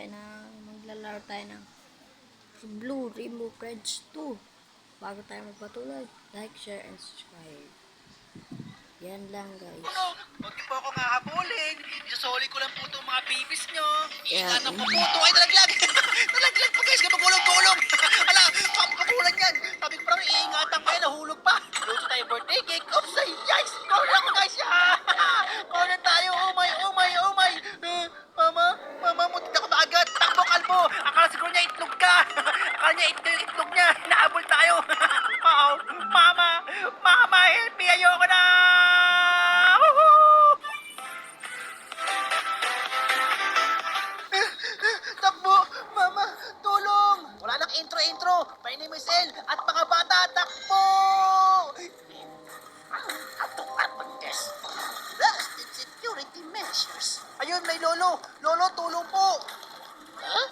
maglalaro tayo ng Blue Rainbow Friends 2. Bago tayo magpatuloy, like, share, and subscribe. Yan lang, guys. Huwag niyo po ako hahabulin. Isusoli ko lang po itong mga babies nyo. Yeah. Iingatan ko po ito. Ay, nalaglag. Nalaglag pa, guys. Gulong-gulong. Ala, papagulan yan. Sabi ko parang iingatan ko yan. Nahulog pa. Luto tayo birthday cake. Oops, ay, guys. Corner ako, guys. Corner tayo. Oh my. Mama, muti ako maagat. Takbo, kalbo. Akala siguro niya itlog ka. Akala niya itlog niya. Nahabol tayo. Oo. Mama, help me. Ayoko na. Takbo! Mama, tulong! Wala nang intro. My name is El at mga bata, takbo! Rusted security measures. Ayun, may lolo. Lolo, tulong po. Huh?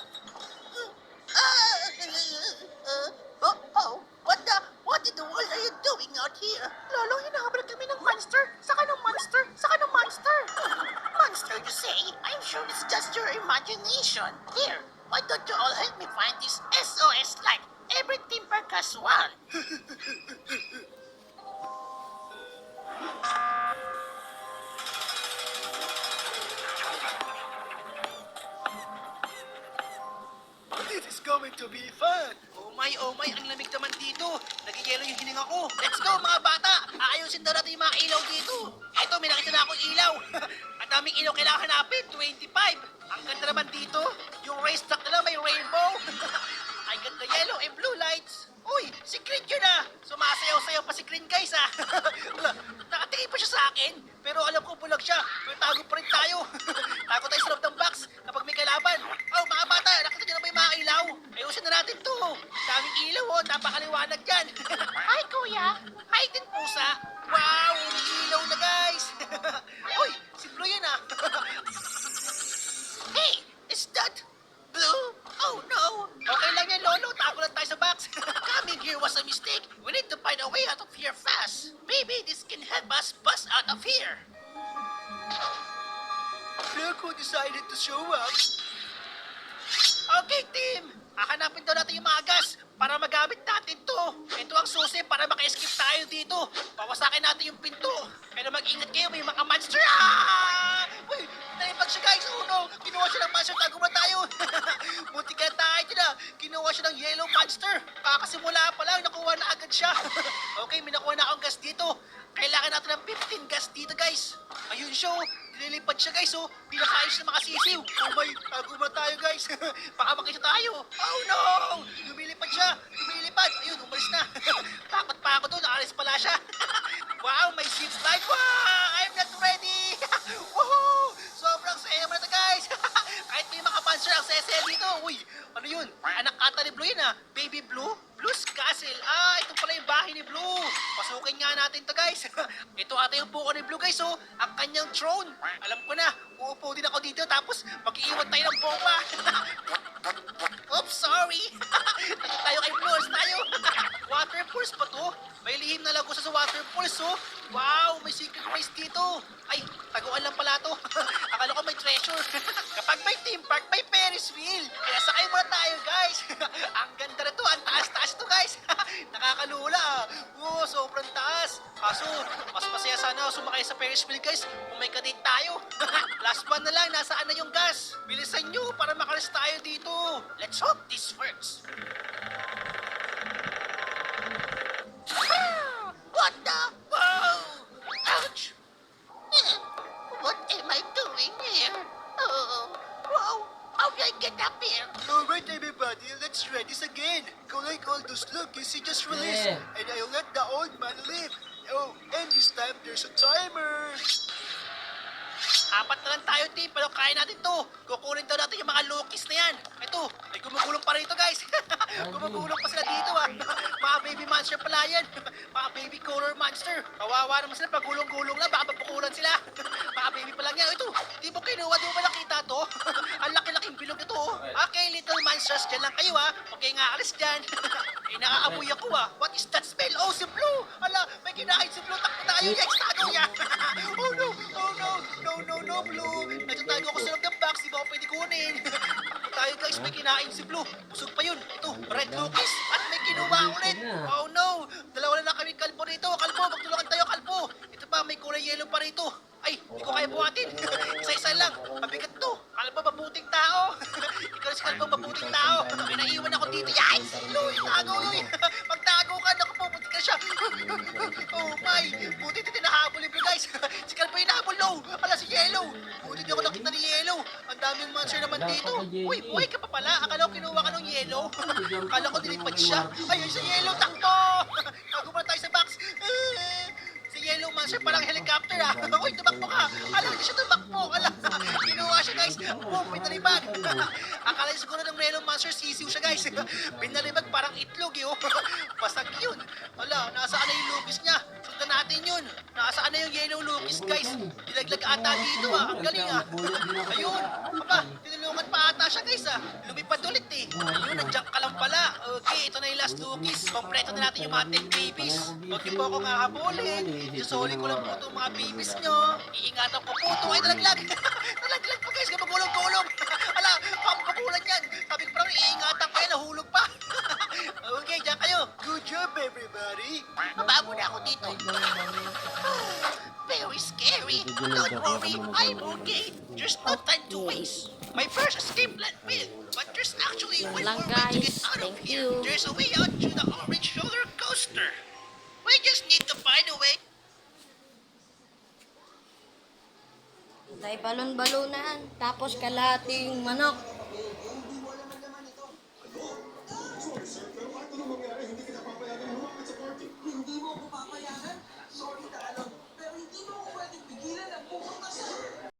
What in the world are you doing out here? Lolo, hinahabol kami ng monster. Saka ng monster. Monster, you say? I'm sure it's just your imagination. Here, why don't you all help me find this SOS light? Every team park has one. This is going to be fun. Oh my, ang lamig naman dito. Nagigelo yung hininga ko. Let's go, mga bata. Aayusin daw natin yung mga ilaw dito. Eto, may nakita na akong ilaw. Ang daming ilaw kailangan hanapin, 25. Ang ganda naman dito. Yung racetrack na lang may rainbow. Ay, ganda yellow and blue lights. Uy, si Green yun ah. Sumasayaw-sayaw pa si Green, guys ah. Wala, nakatingin pa siya sa akin. Pero alam ko bulag siya. Pero tago pa rin tayo. Tago tayo sa loob ng box kapag may kalaban. Oh, mga bata, nakita niyo na ba yung mga ilaw? Ayusin na natin to. Daming ilaw oh, napakaliwanag yan. Hi, kuya. Hi din, pusa. Wow, may ilaw na, guys. Uy, si Blue yan ah. Hey, is that Blue? Oh no. Okay lang yan, Lolo. Tago lang tayo sa box. Coming here was a mistake. We need to find a way out of here fast. Maybe this can help us bust out of here. Look who decided to show up. Okay, team. Hahanapin daw natin yung mga gas para magamit natin to. Ito ang susi para maka-escape tayo dito. Pawasakin natin yung pinto. Pero mag-ingat kayo, may mga monster. Ah! Uy, nalipag siya, guys. Oh no, kinuha siya ng monster. Tago na tayo. Buti ka tayo dyan ah. Kinuha siya ng yellow monster. Kakasimula pa lang, nakuha na agad siya. Okay, may nakuha na akong gas dito. Kailangan natin ng 15 gas dito, guys. Ayun siya, oh. Nililipad siya, guys, oh. Pinakaayos ng mga sisiw. Oh my, tago na tayo, guys. Baka makita tayo. Oh no! Lumilipad siya. Ayun, umalis na. Takot pa ako doon. Naalis pala siya. Wow, may zip slide. Wow! I'm not ready. Woohoo! Sobrang saya naman ito, guys. Kahit may mga monster ang saya dito. Uy, ano yun? Anak ata ni Blue yun, ah. Baby Blue? Blue's Castle. Ah, ito pala yung bahay ni Blue. Pasukin nga natin to, guys. Ito ata yung buko ni Blue, guys, oh. Ang kanyang throne. Alam ko na. Uupo din ako dito tapos mag-iiwan tayo ng bomba. Oops, sorry. Tayo kay Blue. Tayo. Waterfalls pa to. May lihim na lago sa waterfalls, oh. Wow, may secret place dito. Ay, taguan lang pala to. Akala ko may treasure. Kapag may theme park, may Ferris wheel. Kaya sakay muna tayo, guys. Ang ganda na to. Ang taas-taas to, guys. Nakakalula, ah. Oh, sobrang taas. Kaso, mas masaya sana sumakay sa Ferris wheel, guys, kung may kadate tayo. Last one na lang, nasaan na yung gas? Bilisan nyo para makalis tayo dito. Let's hope this works. What the? Whoa! Ouch! What am I doing here? Oh, wow! How did I get up here? Alright, everybody, let's try this again. Collect all those lookies he just released, Yeah. and I'll let the old man live. Oh, and this time there's a timer. Apat na lang tayo, team, pero kaya natin to. Kukunin daw natin yung mga lookies na yan. Ito, may gumugulong pa rito, guys. Gumugulong pa sila dito, ah. Mga baby monster pala yan. Mga baby color monster. Kawawa naman sila, pag gulong-gulong lang, baka mapukulan sila. Mga baby pa lang yan. Ito, di mo kinuha, di mo ba nakita to? Ang laki-laking bilog nito, oh. Okay, little monsters, dyan lang kayo, ah. Okay nga, alis dyan. Eh, nakaamoy ako, ah. What is that smell? Oh, si Blue. Ala, may kinain si Blue. Takbo tayo, yes, tago niya. Oh, no, Blue. Nagtatago ako sa loob ng box, di ba ako pwede kunin? Takbo guys, may kinain si Blue. Busog pa yun. Ito, Red Lucas. At may kinuha ulit. Oh no, dalawa na kami kalbo rito. Kalbo, magtulungan tayo, kalbo. Ito pa, may kulay yellow pa rito. Ay, hindi ko kaya buhatin. Isa-isa lang. Mabigat to. Kalbo, mabuting tao. Ikaw si Kalbo, mabuting tao. May naiwan ako dito. Yay! Loy, tago, Loy. Magtago ka. Naku po, buti ka siya. Oh my, buti ito tinahabol yung guys. Si Kalbo yung nahabol, Low. Ala, si Yellow. Buti di ako nakita ni Yellow. Ang daming monster naman dito. Uy, buhay ka pa pala. Akala ko kinuha ka ng Yellow. Akala ko nilipad siya. Ayun, si Yellow, takbo. Tago pa tayo sa box. Si Yellow Monster parang helicopter ah. Uy, tumakbo ka. Alam, hindi siya tumakbo. Alam, kinuha siya guys. Boom, pinalibag. Akala niya siguro ng Yellow Monster sisiw siya guys. Pinalibag parang itlog yun. Basag yun. Wala, nasaan na yung lupis niya? Sundan natin yun. Nasaan na yung Yellow Lupis guys? Dilaglag ata dito ah. Ang galing ah. Ayun. Aba, tinulungan pa ata siya guys ah. Lumipad ulit eh. Ayun, nandiyan ka lang pala. Okay, ito na yung last Lukis. Kompleto na natin yung mga 10 babies. Huwag niyo po ako hahabulin. Isusuli ko lang po itong mga babies nyo. Iingatan ko po ito. Ay, nalaglag. Nalaglag pa guys. Gumagulong-gulong. Ala, pampakulan yan. Sabi ko parang iingatan kayo. Nahulog pa. Okay, dyan kayo. Good job, everybody. Mabago na ako dito. Very scary. Don't worry, I'm okay. There's no time to waste. My first escape plan failed, but there's actually Yan one lang, more way to get guys. out of Thank here. you. There's a way out through the orange roller coaster. We just need to find a way. Tayo balon-balunan. Tapos kalating manok.